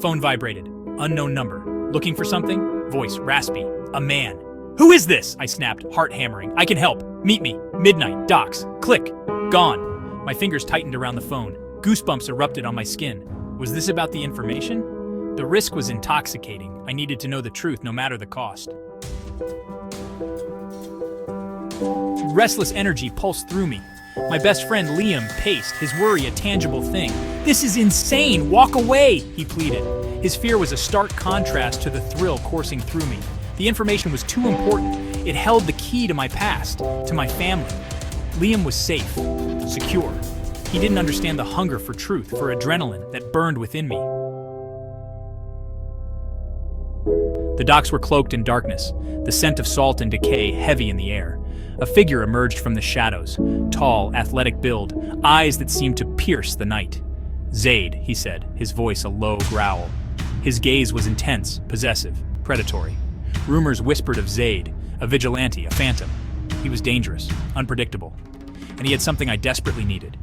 Phone vibrated. Unknown number. Looking for something? Voice raspy. A man. Who is this? I snapped, heart hammering. I can help. Meet me. Midnight. Docks. Click. Gone. My fingers tightened around the phone. Goosebumps erupted on my skin. Was this about the information? The risk was intoxicating. I needed to know the truth no matter the cost. Restless energy pulsed through me. My best friend Liam paced, his worry a tangible thing. This is insane! Walk away! He pleaded. His fear was a stark contrast to the thrill coursing through me. The information was too important. It held the key to my past, to my family. Liam was safe, secure. He didn't understand the hunger for truth, for adrenaline that burned within me. The docks were cloaked in darkness, the scent of salt and decay heavy in the air. A figure emerged from the shadows, tall, athletic build, eyes that seemed to pierce the night. Zade, he said, his voice a low growl. His gaze was intense, possessive, predatory. Rumors whispered of Zade, a vigilante, a phantom. He was dangerous, unpredictable, and he had something I desperately needed.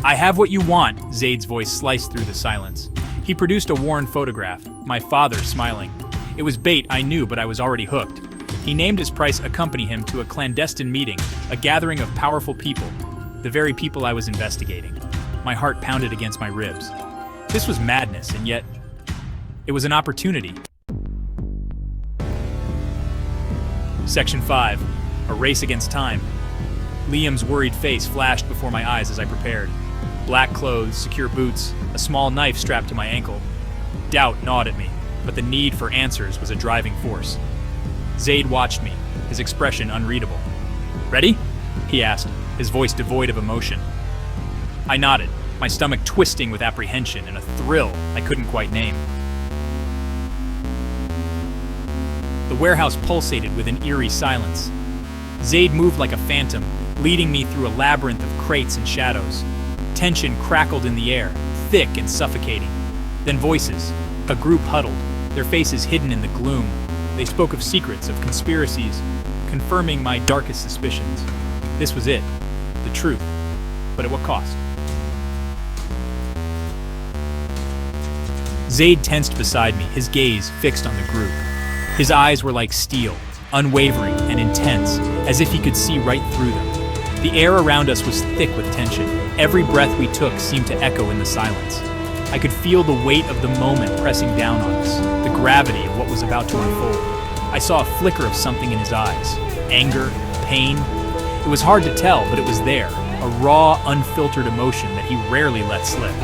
I have what you want, Zade's voice sliced through the silence. He produced a worn photograph, my father smiling. It was bait, I knew, but I was already hooked. He named his price accompany him to a clandestine meeting, a gathering of powerful people, the very people I was investigating. My heart pounded against my ribs. This was madness, and yet, it was an opportunity. Section 5, a race against time. Liam's worried face flashed before my eyes as I prepared. Black clothes, secure boots, a small knife strapped to my ankle. Doubt gnawed at me, but the need for answers was a driving force. Zade watched me, his expression unreadable. Ready? He asked, his voice devoid of emotion. I nodded, my stomach twisting with apprehension and a thrill I couldn't quite name. The warehouse pulsated with an eerie silence. Zade moved like a phantom, leading me through a labyrinth of crates and shadows. Tension crackled in the air, thick and suffocating. Then voices, a group huddled, their faces hidden in the gloom. They spoke of secrets, of conspiracies, confirming my darkest suspicions. This was it, the truth, but at what cost? Zade tensed beside me, his gaze fixed on the group. His eyes were like steel, unwavering and intense, as if he could see right through them. The air around us was thick with tension. Every breath we took seemed to echo in the silence. I could feel the weight of the moment pressing down on us, the gravity of what was about to unfold. I saw a flicker of something in his eyes. Anger, pain. It was hard to tell, but it was there, a raw, unfiltered emotion that he rarely let slip.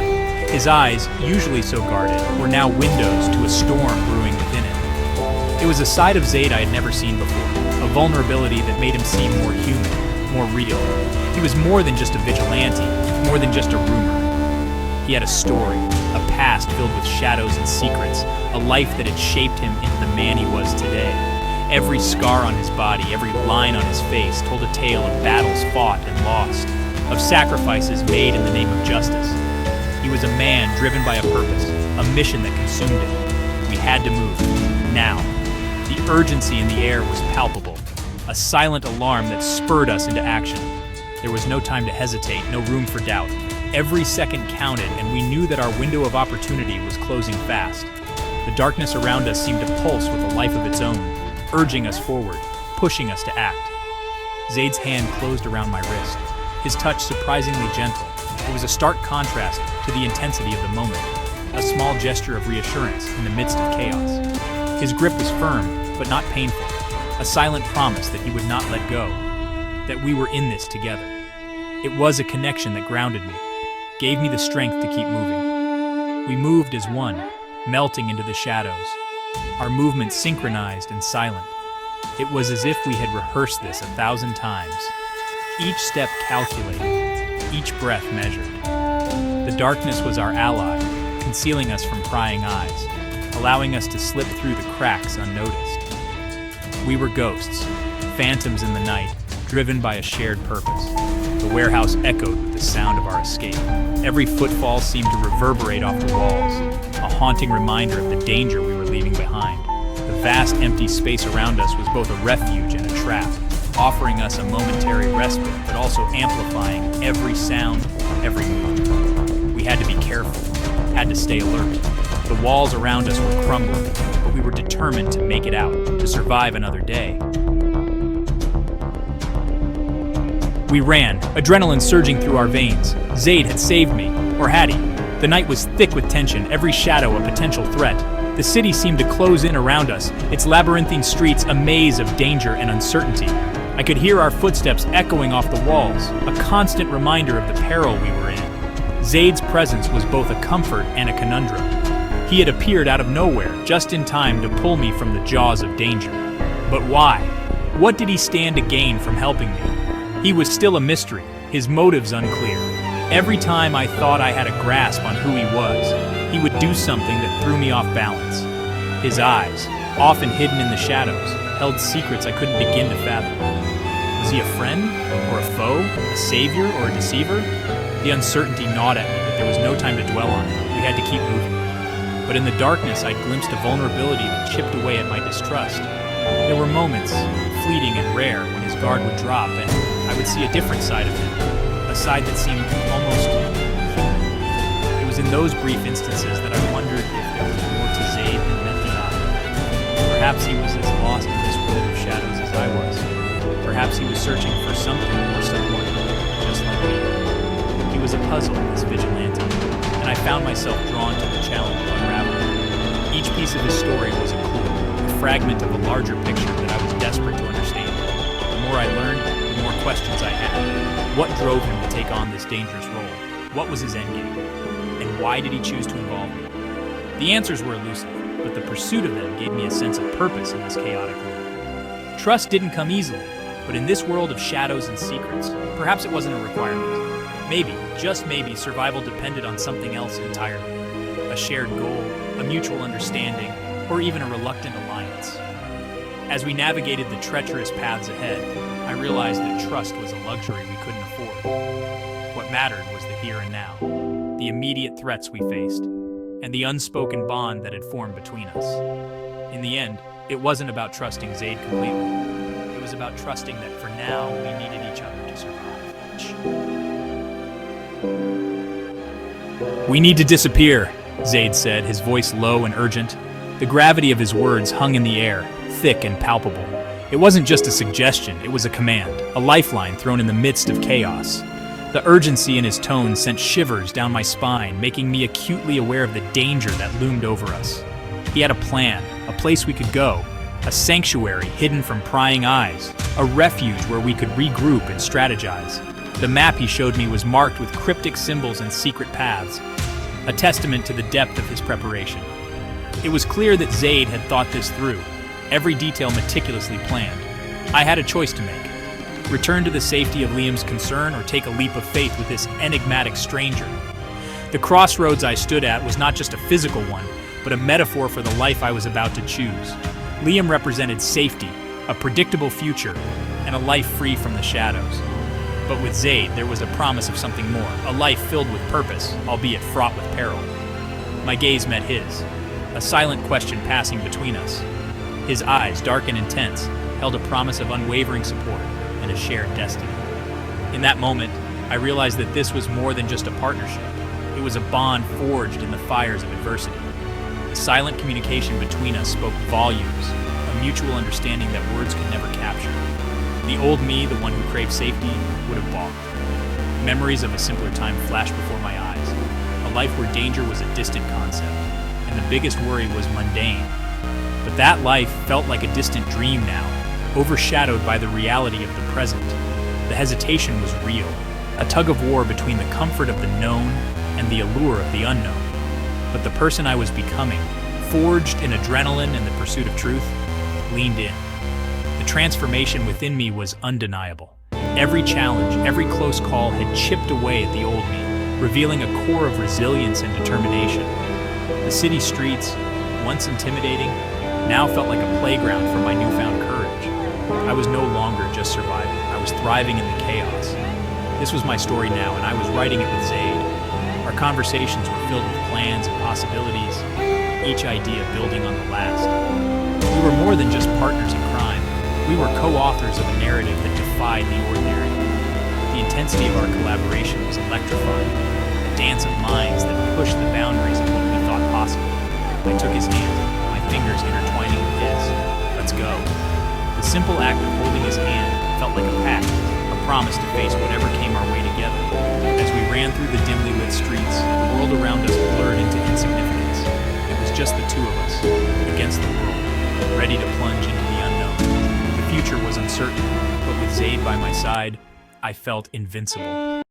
His eyes, usually so guarded, were now windows to a storm brewing within it. It was a side of Zade I had never seen before, a vulnerability that made him seem more human, more real. He was more than just a vigilante, more than just a rumor. He had a story, a past filled with shadows and secrets, a life that had shaped him into the man he was today. Every scar on his body, every line on his face told a tale of battles fought and lost, of sacrifices made in the name of justice. He was a man driven by a purpose, a mission that consumed him. We had to move, now. The urgency in the air was palpable, a silent alarm that spurred us into action. There was no time to hesitate, no room for doubt. Every second counted, and we knew that our window of opportunity was closing fast. The darkness around us seemed to pulse with a life of its own, urging us forward, pushing us to act. Zade's hand closed around my wrist, his touch surprisingly gentle. It was a stark contrast to the intensity of the moment, a small gesture of reassurance in the midst of chaos. His grip was firm, but not painful, a silent promise that he would not let go, that we were in this together. It was a connection that grounded me, gave me the strength to keep moving. We moved as one, melting into the shadows, our movements synchronized and silent. It was as if we had rehearsed this 1,000 times, each step calculated, each breath measured. The darkness was our ally, concealing us from prying eyes, allowing us to slip through the cracks unnoticed. We were ghosts, phantoms in the night, driven by a shared purpose. The warehouse echoed with the sound of our escape. Every footfall seemed to reverberate off the walls, a haunting reminder of the danger we were leaving behind. The vast empty space around us was both a refuge and a trap, offering us a momentary respite, but also amplifying every sound, every move. We had to be careful, had to stay alert. The walls around us were crumbling, but we were determined to make it out, to survive another day. We ran, adrenaline surging through our veins. Zade had saved me, or had he? The night was thick with tension, every shadow a potential threat. The city seemed to close in around us, its labyrinthine streets a maze of danger and uncertainty. I could hear our footsteps echoing off the walls, a constant reminder of the peril we were in. Zade's presence was both a comfort and a conundrum. He had appeared out of nowhere, just in time to pull me from the jaws of danger. But why? What did he stand to gain from helping me? He was still a mystery, his motives unclear. Every time I thought I had a grasp on who he was, he would do something that threw me off balance. His eyes, often hidden in the shadows, held secrets I couldn't begin to fathom. Was he a friend, or a foe, a savior, or a deceiver? The uncertainty gnawed at me, but there was no time to dwell on it. We had to keep moving. But in the darkness, I glimpsed a vulnerability that chipped away at my distrust. There were moments, fleeting and rare, when his guard would drop and I would see a different side of him, a side that seemed almost human. It was in those brief instances that I wondered if there was more to Zade than met the eye. Perhaps he was as lost in this world of shadows as I was. Perhaps he was searching for something or someone, just like me. He was a puzzle, this vigilante, and I found myself drawn to the challenge of unraveling. Each piece of his story was a clue, a fragment of a larger picture that I was desperate to understand. The more I learned, the more questions I had. What drove him to take on this dangerous role? What was his endgame? And why did he choose to involve me? The answers were elusive, but the pursuit of them gave me a sense of purpose in this chaotic world. Trust didn't come easily, but in this world of shadows and secrets, perhaps it wasn't a requirement. Maybe, just maybe, survival depended on something else entirely. A shared goal, a mutual understanding, or even a reluctant alliance. As we navigated the treacherous paths ahead, I realized that trust was a luxury we couldn't afford. What mattered was the here and now, the immediate threats we faced, and the unspoken bond that had formed between us. In the end, it wasn't about trusting Zade completely. It was about trusting that for now we needed each other to survive. "We need to disappear," Zade said, his voice low and urgent. The gravity of his words hung in the air, thick and palpable. It wasn't just a suggestion, it was a command, a lifeline thrown in the midst of chaos. The urgency in his tone sent shivers down my spine, making me acutely aware of the danger that loomed over us. He had a plan, a place we could go, a sanctuary hidden from prying eyes, a refuge where we could regroup and strategize. The map he showed me was marked with cryptic symbols and secret paths, a testament to the depth of his preparation. It was clear that Zade had thought this through, every detail meticulously planned. I had a choice to make. Return to the safety of Liam's concern or take a leap of faith with this enigmatic stranger. The crossroads I stood at was not just a physical one, but a metaphor for the life I was about to choose. Liam represented safety, a predictable future, and a life free from the shadows. But with Zade, there was a promise of something more, a life filled with purpose, albeit fraught with peril. My gaze met his, a silent question passing between us. His eyes, dark and intense, held a promise of unwavering support and a shared destiny. In that moment, I realized that this was more than just a partnership. It was a bond forged in the fires of adversity. The silent communication between us spoke volumes, a mutual understanding that words could never capture. The old me, the one who craved safety, would have balked. Memories of a simpler time flashed before my eyes, a life where danger was a distant concept, and the biggest worry was mundane. But that life felt like a distant dream now, overshadowed by the reality of the present. The hesitation was real, a tug-of-war between the comfort of the known and the allure of the unknown. But the person I was becoming, forged in adrenaline and the pursuit of truth, leaned in. The transformation within me was undeniable. Every challenge, every close call had chipped away at the old me, revealing a core of resilience and determination. The city streets, once intimidating, now felt like a playground for my newfound courage. I was no longer just surviving, I was thriving in the chaos. This was my story now, and I was writing it with Zade. Our conversations were filled with plans and possibilities, each idea building on the last. We were more than just partners in crime. We were co-authors of a narrative that defied the ordinary. The intensity of our collaboration was electrifying, a dance of minds that pushed the boundaries of what we thought possible. I took his hand, my fingers intertwining with his. Let's go. The simple act of holding his hand felt like a pact, a promise to face whatever came our way together. As we ran through the dimly lit streets, the world around us blurred into insignificance. It was just the two of us, against the world, ready to plunge into the unknown. The future was uncertain, but with Zade by my side, I felt invincible.